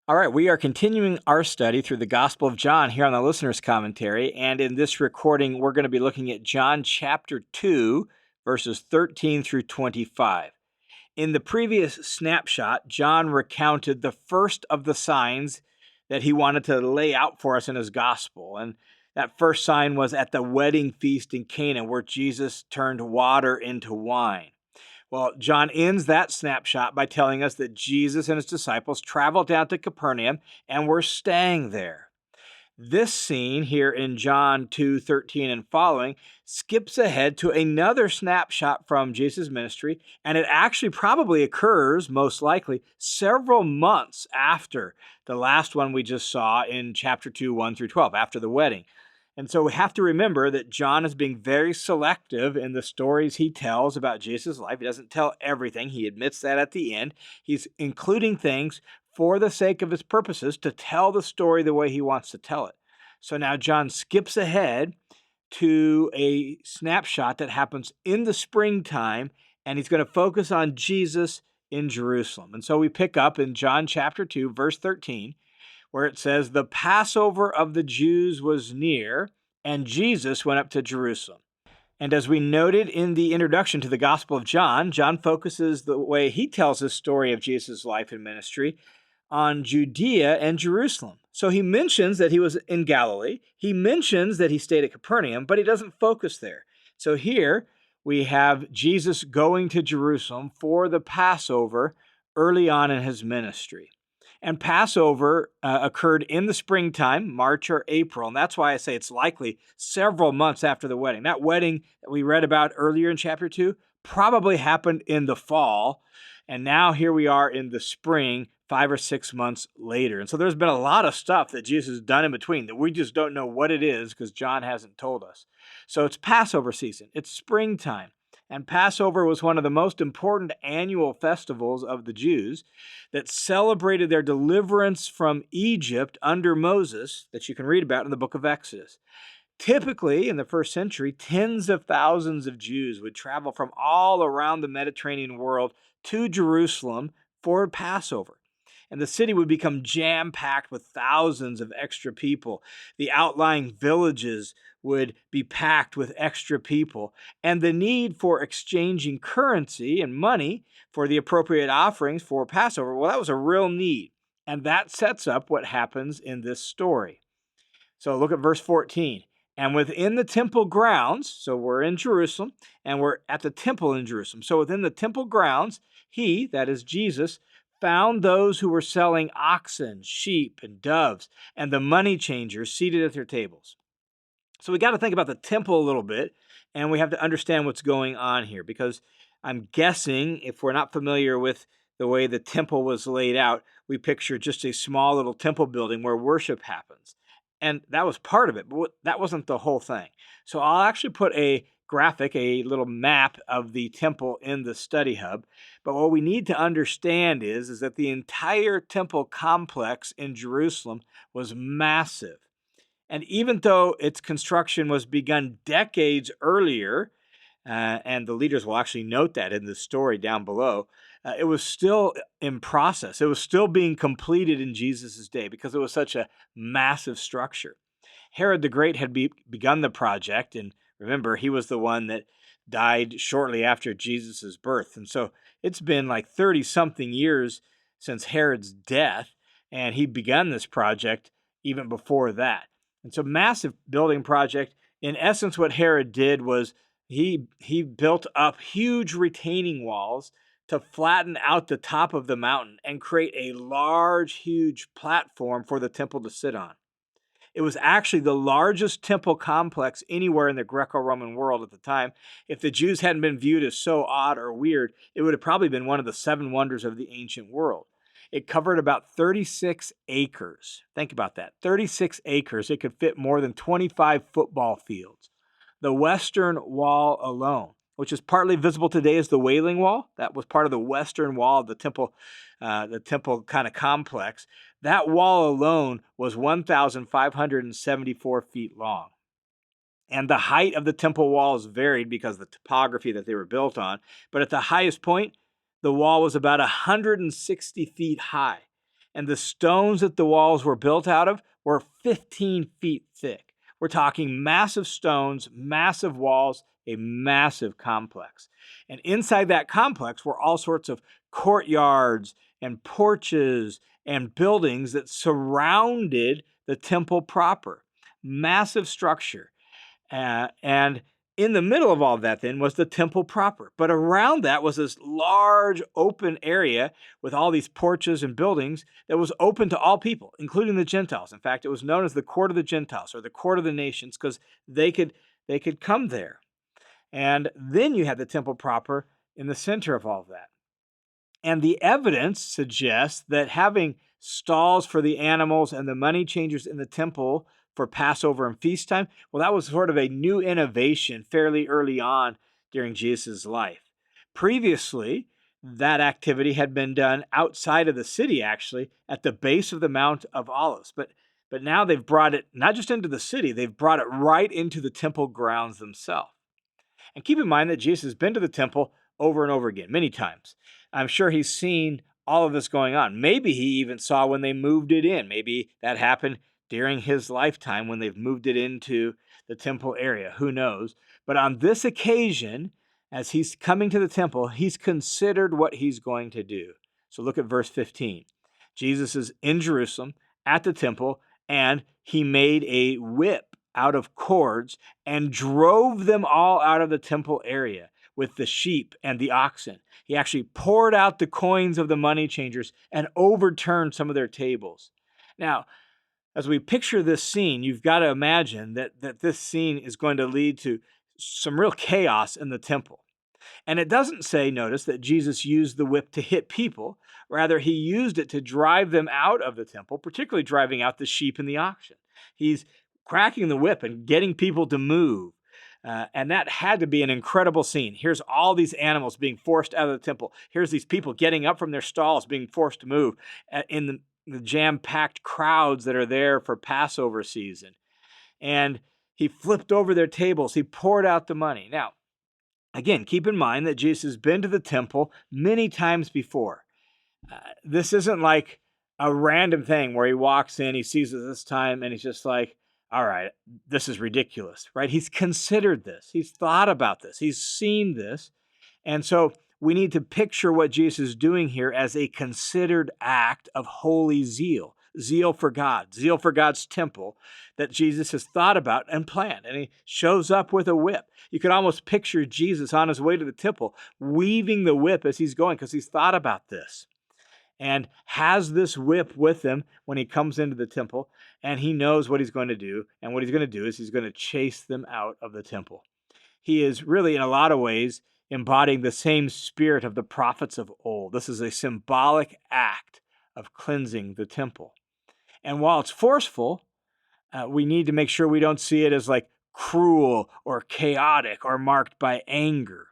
All right, we are continuing our study through the Gospel of John here on the Listener's Commentary. And in this recording, we're going to be looking at John chapter 2, verses 13 through 25. In the previous snapshot, John recounted the first of the signs that he wanted to lay out for us in his gospel. And that first sign was at the wedding feast in Cana, where Jesus turned water into wine. Well, John ends that snapshot by telling us that Jesus and his disciples traveled down to Capernaum and were staying there. This scene here in John 2:13 and following skips ahead to another snapshot from Jesus' ministry, and it actually probably occurs, most likely, several months after the last one we just saw in chapter 2, 1 through 12, after the wedding. And so we have to remember that John is being very selective in the stories he tells about Jesus' life. He doesn't tell everything. He admits that at the end. He's including things for the sake of his purposes to tell the story the way he wants to tell it. So now John skips ahead to a snapshot that happens in the springtime, and he's going to focus on Jesus in Jerusalem. And so we pick up in John chapter 2, verse 13, where it says, "The Passover of the Jews was near, and Jesus went up to Jerusalem." And as we noted in the introduction to the Gospel of John, John focuses the way he tells his story of Jesus' life and ministry on Judea and Jerusalem. So he mentions that he was in Galilee. He mentions that he stayed at Capernaum, but he doesn't focus there. So here we have Jesus going to Jerusalem for the Passover early on in his ministry. And Passover occurred in the springtime, March or April. And that's why I say it's likely several months after the wedding. That wedding that we read about earlier in chapter 2 probably happened in the fall. And now here we are in the spring, 5 or 6 months later. And so there's been a lot of stuff that Jesus has done in between that we just don't know what it is because John hasn't told us. So it's Passover season. It's springtime. And Passover was one of the most important annual festivals of the Jews that celebrated their deliverance from Egypt under Moses that you can read about in the book of Exodus. Typically, in the first century, tens of thousands of Jews would travel from all around the Mediterranean world to Jerusalem for Passover. And the city would become jam-packed with thousands of extra people. The outlying villages would be packed with extra people. And the need for exchanging currency and money for the appropriate offerings for Passover, well, that was a real need. And that sets up what happens in this story. So look at verse 14. "And within the temple grounds," so we're in Jerusalem, and we're at the temple in Jerusalem. So within the temple grounds, he, that is Jesus, found those who were selling oxen, sheep, and doves, and the money changers seated at their tables. So we got to think about the temple a little bit, and we have to understand what's going on here, because I'm guessing if we're not familiar with the way the temple was laid out, we picture just a small little temple building where worship happens. And that was part of it, but that wasn't the whole thing. So I'll actually put a graphic, a little map of the temple in the study hub. But what we need to understand is that the entire temple complex in Jerusalem was massive. And even though its construction was begun decades earlier, and the leaders will actually note that in the story down below, it was still in process. It was still being completed in Jesus' day because it was such a massive structure. Herod the Great had begun the project, and remember, he was the one that died shortly after Jesus' birth. And so it's been like 30-something years since Herod's death, and he begun this project even before that. And so massive building project. In essence, what Herod did was he built up huge retaining walls to flatten out the top of the mountain and create a large, huge platform for the temple to sit on. It was actually the largest temple complex anywhere in the Greco-Roman world at the time. If the Jews hadn't been viewed as so odd or weird, it would have probably been one of the 7 wonders of the ancient world. It covered about 36 acres. Think about that, 36 acres. It could fit more than 25 football fields. The western wall alone, which is partly visible today as the Wailing Wall, that was part of the western wall of the temple kind of complex. That wall alone was 1,574 feet long. And the height of the temple walls varied because of the topography that they were built on. But at the highest point, the wall was about 160 feet high. and the stones that the walls were built out of were 15 feet thick. We're talking massive stones, massive walls, a massive complex. And inside that complex were all sorts of courtyards and porches and buildings that surrounded the temple proper. Massive structure. And in the middle of all that then was the temple proper. But around that was this large open area with all these porches and buildings that was open to all people, including the Gentiles. In fact, it was known as the court of the Gentiles or the court of the nations because they could come there. And then you had the temple proper in the center of all of that. And the evidence suggests that having stalls for the animals and the money changers in the temple for Passover and feast time, well, that was sort of a new innovation fairly early on during Jesus' life. Previously, that activity had been done outside of the city, actually, at the base of the Mount of Olives. But now they've brought it not just into the city, they've brought it right into the temple grounds themselves. And keep in mind that Jesus has been to the temple over and over again, many times. I'm sure he's seen all of this going on. Maybe he even saw when they moved it in. Maybe that happened during his lifetime when they've moved it into the temple area. Who knows? But on this occasion, as he's coming to the temple, he's considered what he's going to do. So look at verse 15. Jesus is in Jerusalem at the temple, and he made a whip out of cords and drove them all out of the temple area with the sheep and the oxen. He actually poured out the coins of the money changers and overturned some of their tables. Now, as we picture this scene, you've got to imagine that this scene is going to lead to some real chaos in the temple. And it doesn't say, notice, that Jesus used the whip to hit people. Rather, he used it to drive them out of the temple, particularly driving out the sheep and the oxen. He's cracking the whip and getting people to move. And that had to be an incredible scene. Here's all these animals being forced out of the temple. Here's these people getting up from their stalls, being forced to move in the jam-packed crowds that are there for Passover season. And he flipped over their tables. He poured out the money. Now, again, keep in mind that Jesus has been to the temple many times before. This isn't like a random thing where he walks in, he sees it this time, and he's just like, all right, this is ridiculous, right? He's considered this. He's thought about this. He's seen this. And so we need to picture what Jesus is doing here as a considered act of holy zeal, zeal for God, zeal for God's temple that Jesus has thought about and planned. And he shows up with a whip. You could almost picture Jesus on his way to the temple, weaving the whip as he's going because he's thought about this and has this whip with him when he comes into the temple, and he knows what he's going to do. And what he's going to do is he's going to chase them out of the temple. He is really, in a lot of ways, embodying the same spirit of the prophets of old. This is a symbolic act of cleansing the temple. And while it's forceful, we need to make sure we don't see it as like cruel or chaotic or marked by anger.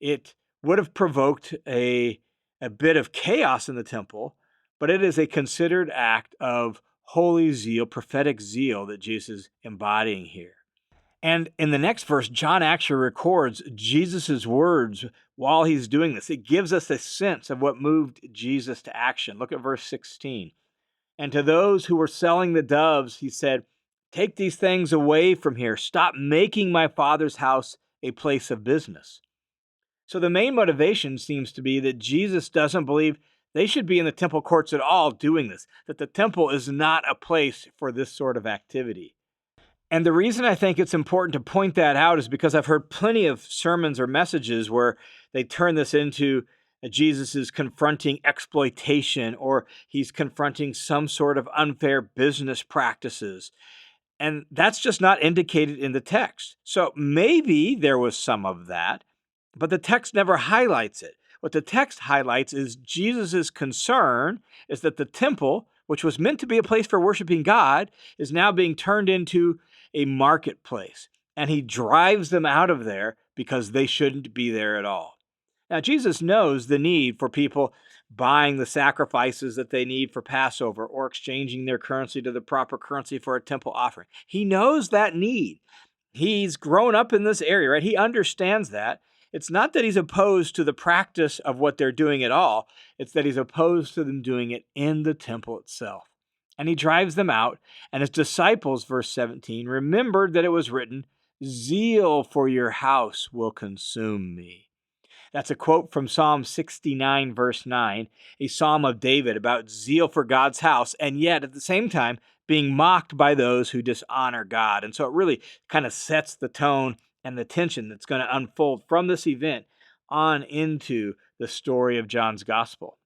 It would have provoked a bit of chaos in the temple, but it is a considered act of holy zeal, prophetic zeal that Jesus is embodying here. And in the next verse, John actually records Jesus' words while he's doing this. It gives us a sense of what moved Jesus to action. Look at verse 16. And to those who were selling the doves, he said, "Take these things away from here. Stop making my Father's house a place of business." So the main motivation seems to be that Jesus doesn't believe they should be in the temple courts at all doing this, that the temple is not a place for this sort of activity. And the reason I think it's important to point that out is because I've heard plenty of sermons or messages where they turn this into Jesus is confronting exploitation or he's confronting some sort of unfair business practices. And that's just not indicated in the text. So maybe there was some of that, but the text never highlights it. What the text highlights is Jesus' concern is that the temple, which was meant to be a place for worshiping God, is now being turned into a marketplace. And he drives them out of there because they shouldn't be there at all. Now, Jesus knows the need for people buying the sacrifices that they need for Passover or exchanging their currency to the proper currency for a temple offering. He knows that need. He's grown up in this area, right? He understands that. It's not that he's opposed to the practice of what they're doing at all. It's that he's opposed to them doing it in the temple itself. And he drives them out, and his disciples, verse 17, remembered that it was written, "Zeal for your house will consume me." That's a quote from Psalm 69, verse 9, a psalm of David about zeal for God's house, and yet at the same time being mocked by those who dishonor God. And so it really kind of sets the tone and the tension that's going to unfold from this event on into the story of John's gospel.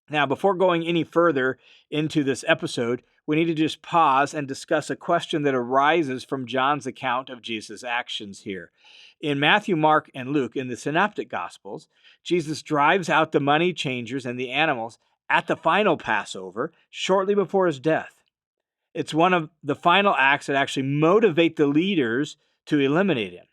Now, before going any further into this episode, we need to just pause and discuss a question that arises from John's account of Jesus' actions here. In Matthew, Mark, and Luke, in the Synoptic Gospels, Jesus drives out the money changers and the animals at the final Passover shortly before his death. It's one of the final acts that actually motivate the leaders to eliminate him.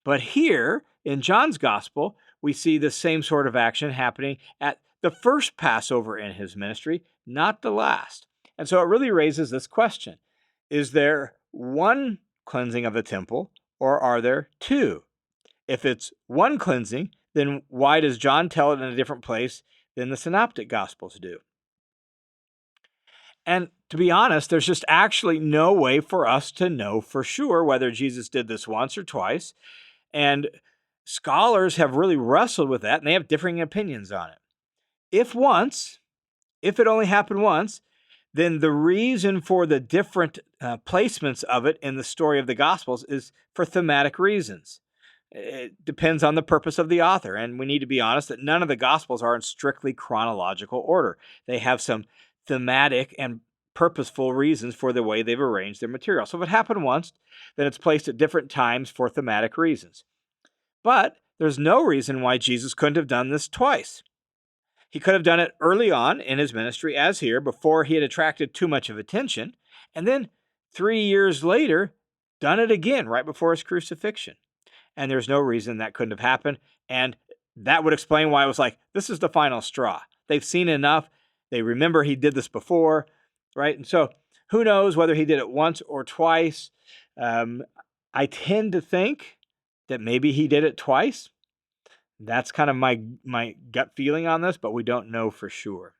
But here, in John's Gospel, we see the same sort of action happening at the first Passover in his ministry, not the last. And so it really raises this question. Is there one cleansing of the temple, or are there two? If it's one cleansing, then why does John tell it in a different place than the Synoptic Gospels do? And to be honest, there's just actually no way for us to know for sure whether Jesus did this once or twice. And scholars have really wrestled with that, and they have differing opinions on it. If it only happened once, then the reason for the different placements of it in the story of the Gospels is for thematic reasons. It depends on the purpose of the author, and we need to be honest that none of the Gospels are in strictly chronological order. They have some thematic and purposeful reasons for the way they've arranged their material. So if it happened once, then it's placed at different times for thematic reasons. But there's no reason why Jesus couldn't have done this twice. He could have done it early on in his ministry, as here, before he had attracted too much of attention, and then 3 years later, done it again right before his crucifixion. And there's no reason that couldn't have happened, and that would explain why it was like, this is the final straw. They've seen enough. They remember he did this before, right? And so who knows whether he did it once or twice. I tend to think that maybe he did it twice. That's kind of my gut feeling on this, but we don't know for sure.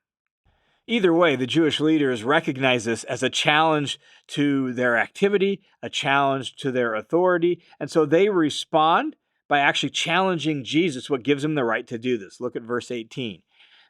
Either way, the Jewish leaders recognize this as a challenge to their activity, a challenge to their authority, and so they respond by actually challenging Jesus, what gives him the right to do this. Look at verse 18.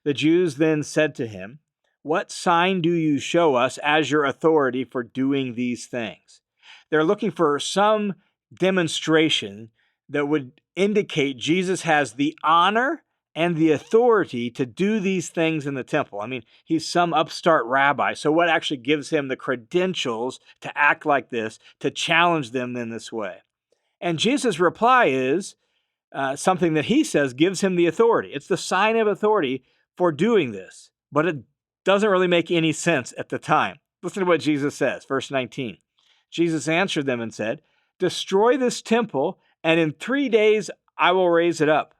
The Jews then said to him, "What sign do you show us as your authority for doing these things?" They're looking for some demonstration that would indicate Jesus has the honor and the authority to do these things in the temple. I mean, he's some upstart rabbi. So what actually gives him the credentials to act like this, to challenge them in this way? And Jesus' reply is something that he says gives him the authority. It's the sign of authority for doing this, but it doesn't really make any sense at the time. Listen to what Jesus says, verse 19. Jesus answered them and said, "Destroy this temple, and in 3 days I will raise it up."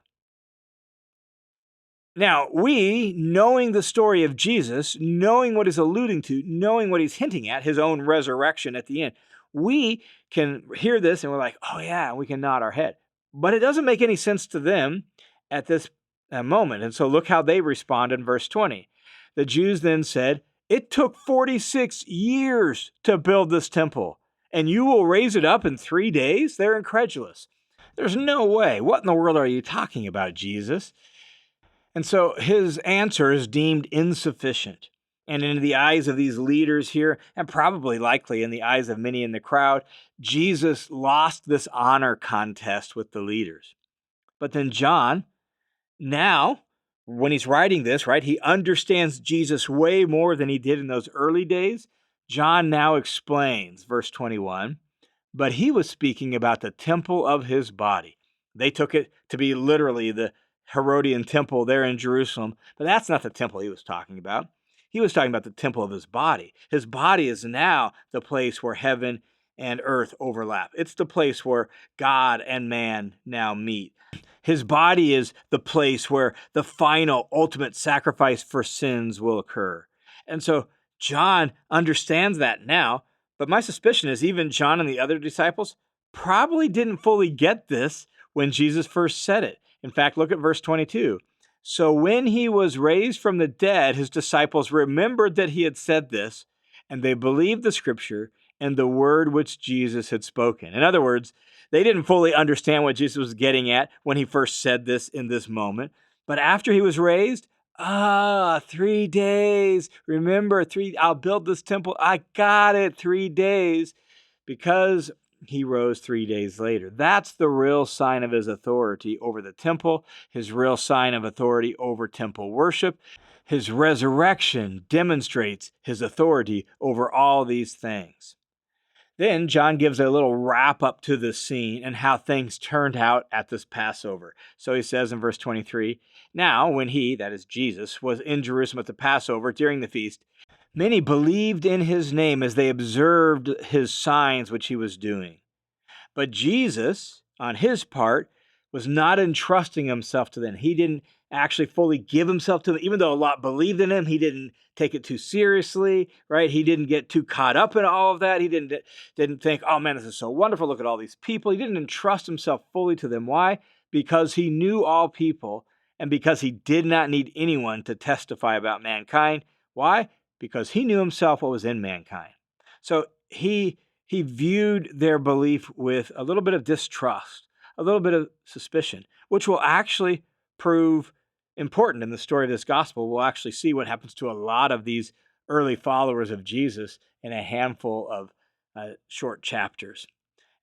Now, we, knowing the story of Jesus, knowing what he's alluding to, knowing what he's hinting at, his own resurrection at the end, we can hear this and we're like, oh yeah, we can nod our head. But it doesn't make any sense to them at this moment. And so look how they respond in verse 20. The Jews then said, "It took 46 years to build this temple, and you will raise it up in 3 days?" They're incredulous. There's no way. What in the world are you talking about, Jesus? And so his answer is deemed insufficient. And in the eyes of these leaders here, and probably likely in the eyes of many in the crowd, Jesus lost this honor contest with the leaders. But then John, now, when he's writing this, right, he understands Jesus way more than he did in those early days. John now explains, verse 21, but he was speaking about the temple of his body. They took it to be literally the Herodian temple there in Jerusalem, but that's not the temple he was talking about. He was talking about the temple of his body. His body is now the place where heaven and earth overlap. It's the place where God and man now meet. His body is the place where the final ultimate sacrifice for sins will occur. And so John understands that now, but my suspicion is even John and the other disciples probably didn't fully get this when Jesus first said it. In fact, look at verse 22. So when he was raised from the dead, his disciples remembered that he had said this, and they believed the scripture and the word which Jesus had spoken. In other words, they didn't fully understand what Jesus was getting at when he first said this in this moment. But after he was raised, 3 days. Remember, I'll build this temple. I got it, 3 days. Because he rose 3 days later. That's the real sign of his authority over the temple, his real sign of authority over temple worship. His resurrection demonstrates his authority over all these things. Then John gives a little wrap up to the scene and how things turned out at this Passover. So he says in verse 23, now when he, that is Jesus, was in Jerusalem at the Passover during the feast, many believed in his name as they observed his signs which he was doing. But Jesus, on his part, was not entrusting himself to them. He didn't actually fully give himself to them. Even though a lot believed in him, he didn't take it too seriously, right? He didn't get too caught up in all of that. He didn't think, oh man, this is so wonderful. Look at all these people. He didn't entrust himself fully to them. Why? Because he knew all people and because he did not need anyone to testify about mankind. Why? Because he knew himself what was in mankind. So he viewed their belief with a little bit of distrust, a little bit of suspicion, which will actually prove important in the story of this gospel. We'll actually see what happens to a lot of these early followers of Jesus in a handful of short chapters.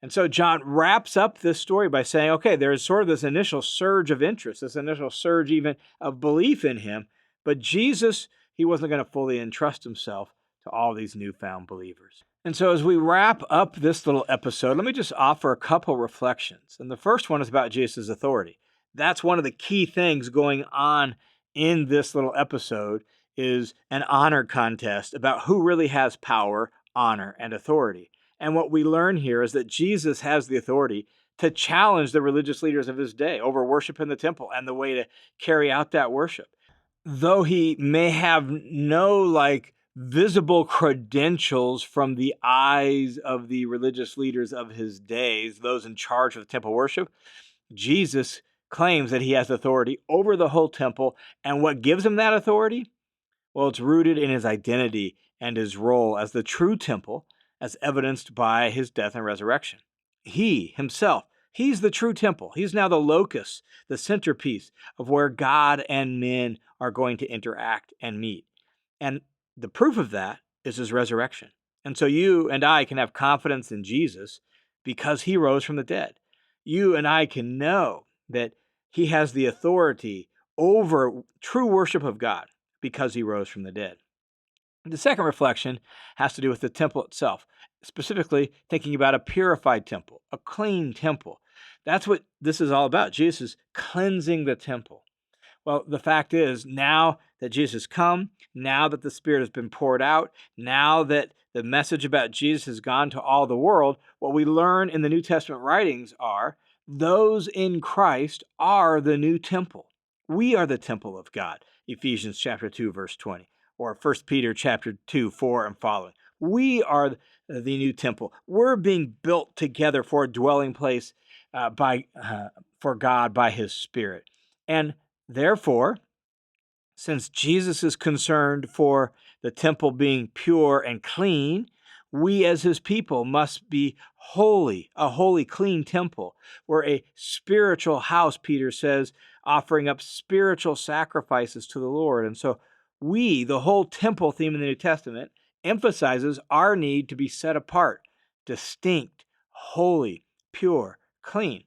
And so John wraps up this story by saying, okay, there's sort of this initial surge of interest, this initial surge even of belief in him, but Jesus, he wasn't going to fully entrust himself to all these newfound believers. And so as we wrap up this little episode, let me just offer a couple reflections. And the first one is about Jesus' authority. That's one of the key things going on in this little episode is an honor contest about who really has power, honor, and authority. And what we learn here is that Jesus has the authority to challenge the religious leaders of his day over worship in the temple and the way to carry out that worship. Though he may have no visible credentials from the eyes of the religious leaders of his days, those in charge of the temple worship, Jesus claims that he has authority over the whole temple. And what gives him that authority? Well, it's rooted in his identity and his role as the true temple, as evidenced by his death and resurrection. He himself, he's the true temple. He's now the locus, the centerpiece of where God and men are going to interact and meet. And the proof of that is his resurrection. And so you and I can have confidence in Jesus because he rose from the dead. You and I can know that he has the authority over true worship of God because he rose from the dead. The second reflection has to do with the temple itself, specifically thinking about a purified temple, a clean temple. That's what this is all about. Jesus is cleansing the temple. Well, the fact is, now that Jesus has come, now that the Spirit has been poured out, now that the message about Jesus has gone to all the world, what we learn in the New Testament writings are those in Christ are the new temple. We are the temple of God, Ephesians chapter 2, verse 20, or 1 Peter chapter 2, 4 and following. We are the new temple. We're being built together for a dwelling place for God by his Spirit. And therefore, since Jesus is concerned for the temple being pure and clean, we as his people must be holy, a holy, clean temple. We're a spiritual house, Peter says, offering up spiritual sacrifices to the Lord. And so the whole temple theme in the New Testament, emphasizes our need to be set apart, distinct, holy, pure, clean.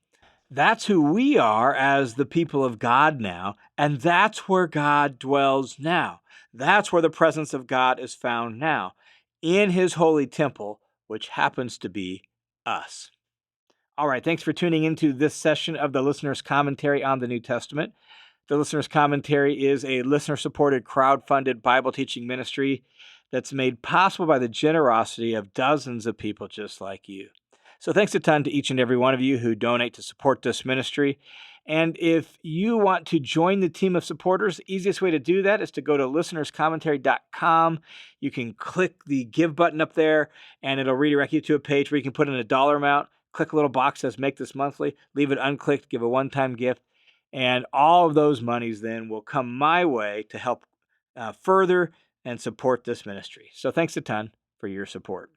That's who we are as the people of God now, and that's where God dwells now. That's where the presence of God is found now, in his holy temple, which happens to be us. All right, thanks for tuning into this session of the Listener's Commentary on the New Testament. The Listener's Commentary is a listener-supported, crowd-funded Bible teaching ministry that's made possible by the generosity of dozens of people just like you. So thanks a ton to each and every one of you who donate to support this ministry. And if you want to join the team of supporters, the easiest way to do that is to go to listenerscommentary.com. You can click the Give button up there, and it'll redirect you to a page where you can put in a dollar amount. click a little box that says make this monthly, leave it unclicked, give a one-time gift, and all of those monies then will come my way to help further and support this ministry. So thanks a ton for your support.